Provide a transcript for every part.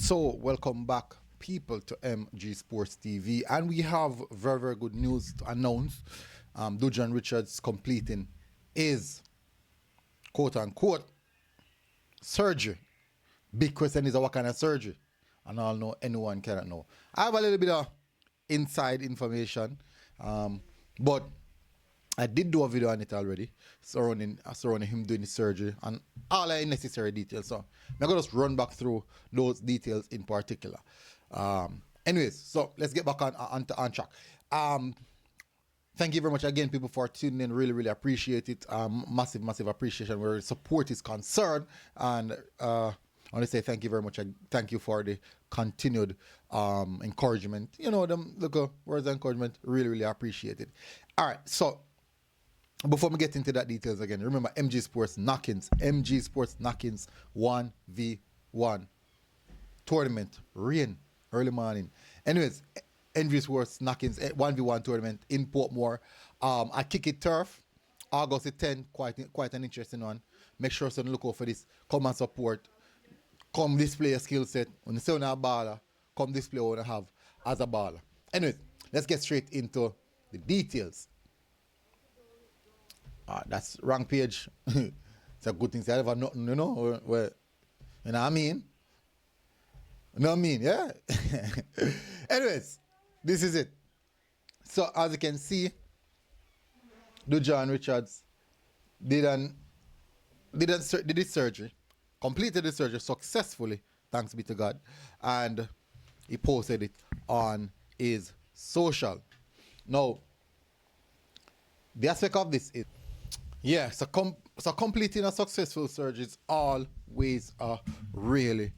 So, welcome back, people, to MG Sports TV, and we have very good news to announce. Dujuan Richards completing his quote unquote surgery. Big question is what kind of surgery, and I'll know anyone cannot know. I have a little bit of inside information, but I did do a video on it already, surrounding him doing the surgery and all the necessary details. So I'm gonna just run back through those details in particular. Anyways, so let's get back on track. Thank you very much again, people, for tuning in. Really appreciate it. Massive appreciation where support is concerned, and I want to say thank you very much. Thank you for the continued encouragement. You know, them little words of encouragement. Really appreciate it. All right, so before we get into that details again, remember MG Sports Knockins, 1v1 tournament, rain, early morning. Anyways, MG Sports Knockins 1v1 tournament in Portmore. I kick it turf, August the 10th, quite an interesting one. Make sure to look out for this. Come and support. Come display a skill set. When you say you're a baller, come display what you have as a baller. Anyways, let's get straight into the details. That's wrong page. It's a good thing. I have nothing, you know. Where, you know what I mean? You know what I mean? Yeah. Anyways, this is it. So as you can see, Dujuan Richards did his surgery, completed the surgery successfully, thanks be to God, and he posted it on his social. Now, the aspect of this is, yeah, so completing a successful surgery is always a really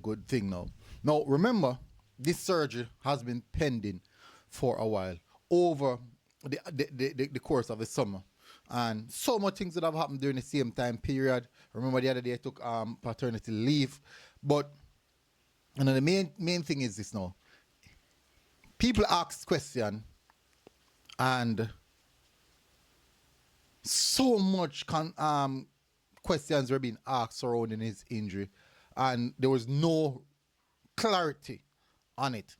good thing now. Now, remember, this surgery has been pending for a while, over the course of the summer. And so much things that have happened during the same time period. Remember the other day I took paternity leave. But the main thing is this now. People ask questions, and so much questions were being asked surrounding his injury, and there was no clarity on it.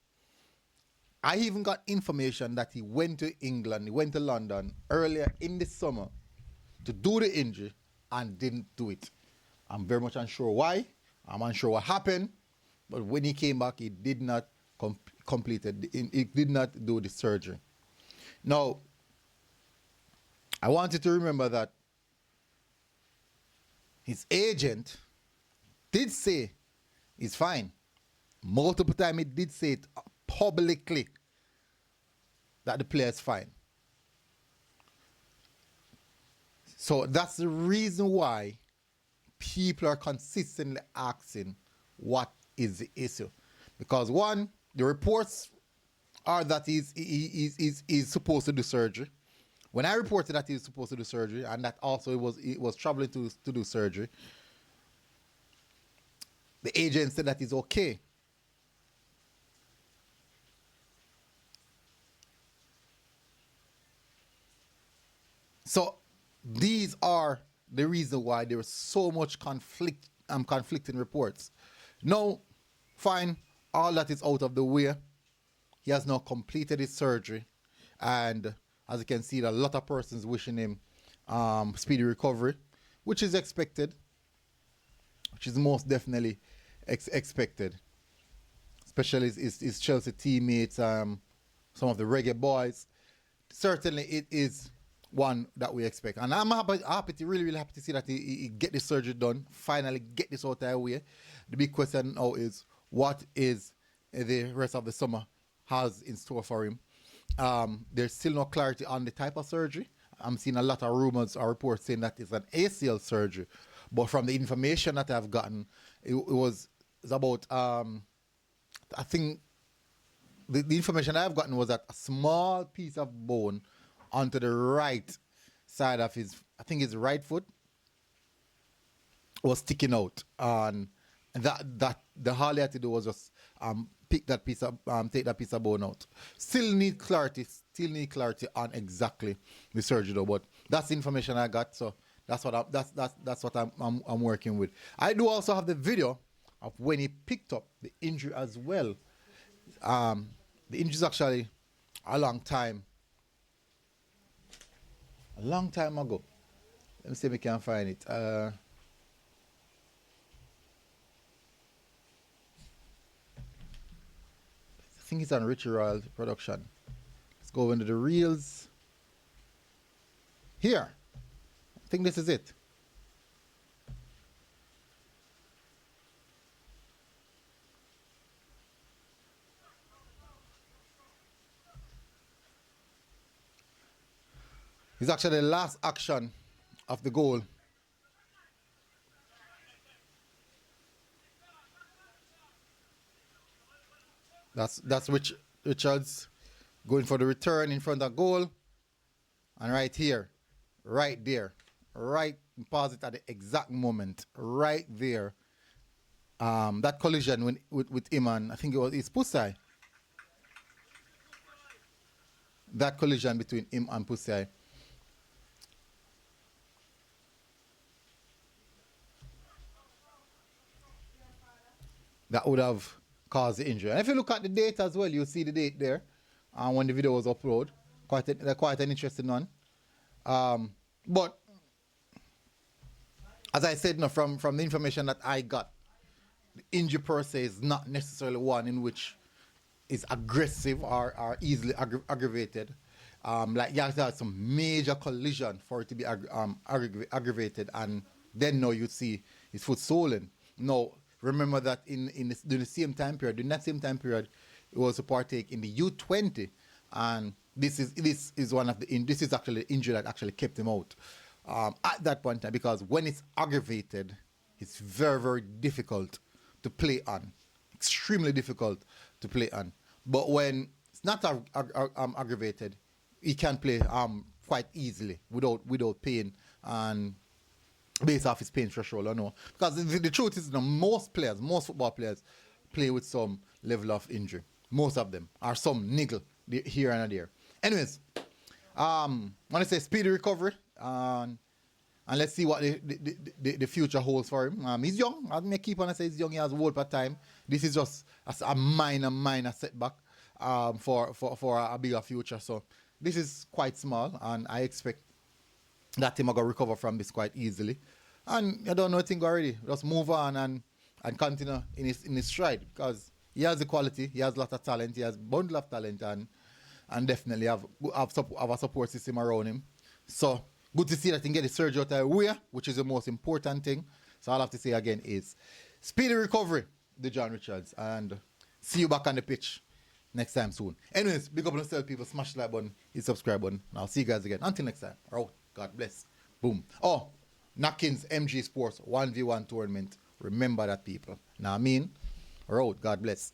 I even got information that he went to England, he went to London earlier in the summer to do the injury and didn't do it. I'm very much unsure why. I'm unsure what happened, but when he came back, he did not he did not do the surgery. Now, I want you to remember that his agent did say he's fine. Multiple times he did say it publicly that the player is fine. So that's the reason why people are consistently asking what is the issue. Because one, the reports are that he's supposed to do surgery. When I reported that he was supposed to do surgery, and that also he was traveling to do surgery, the agent said that he's okay. So these are the reason why there is so much conflicting reports. Now, fine, all that is out of the way. He has now completed his surgery, and as you can see, a lot of persons wishing him speedy recovery, which is expected, which is most definitely expected, especially his Chelsea teammates, some of the Reggae Boyz. Certainly, it is one that we expect, and I'm really happy to see that he get the surgery done. Finally, get this out of the way. The big question now is, what is the rest of the summer has in store for him? There's still no clarity on the type of surgery. I'm seeing a lot of rumors or reports saying that it's an ACL surgery, but from the information that I've gotten, it's about I think the information I've gotten was that a small piece of bone onto the right side of his right foot was sticking out, and that the all he had to do was just take that piece of bone out. Still need clarity on exactly the surgery though, but that's the information I got, so that's what I'm working with. I do also have the video of when he picked up the injury as well. Um, the injury is actually a long time ago. Let me see if we can find it. I think it's on Richie Royal production. Let's go into the reels. Here. I think this is it. It's actually the last action of the goal. That's Richards going for the return in front of goal. And right here, right there, right, pause it at the exact moment, right there. That collision with him and I think it was his Pussy. That collision between him and Pussy. That would have caused the injury. And if you look at the date as well, you'll see the date there. When the video was uploaded. Quite an interesting one. But as I said, no, from the information that I got, the injury per se is not necessarily one in which is aggressive or easily aggravated. Like you have to have some major collision for it to be aggravated, and then now you see his foot swollen. Now remember that during that same time period, he was to partake in the U20, and this is one of this is actually the injury that actually kept him out at that point in time, because when it's aggravated, it's very, very difficult to play on, extremely difficult to play on. But when it's not aggravated, he can play quite easily without pain, and based off his pain threshold, I know. Because the truth is, most football players play with some level of injury. Most of them, or some niggle here and there. Anyways, I want to say speedy recovery, and let's see what the future holds for him. He's young. I may keep on saying he's young. He has world per time. This is just a minor setback for a bigger future. So this is quite small, and I expect that him are gonna recover from this quite easily. And I don't know anything already. Just move on and continue in his stride, because he has the quality, he has a lot of talent, he has a bundle of talent, and definitely have a support system around him. So good to see that he can get the surgery out of the way, which is the most important thing. So all I have to say again is speedy recovery, Dujuan Richards, and see you back on the pitch next time soon. Anyways, big up on yourself, people. Smash the like button, hit subscribe button, and I'll see you guys again. Until next time. Oh, God bless. Boom. Oh, Nakins MG Sports 1v1 tournament. Remember that, people. Now I mean, God bless.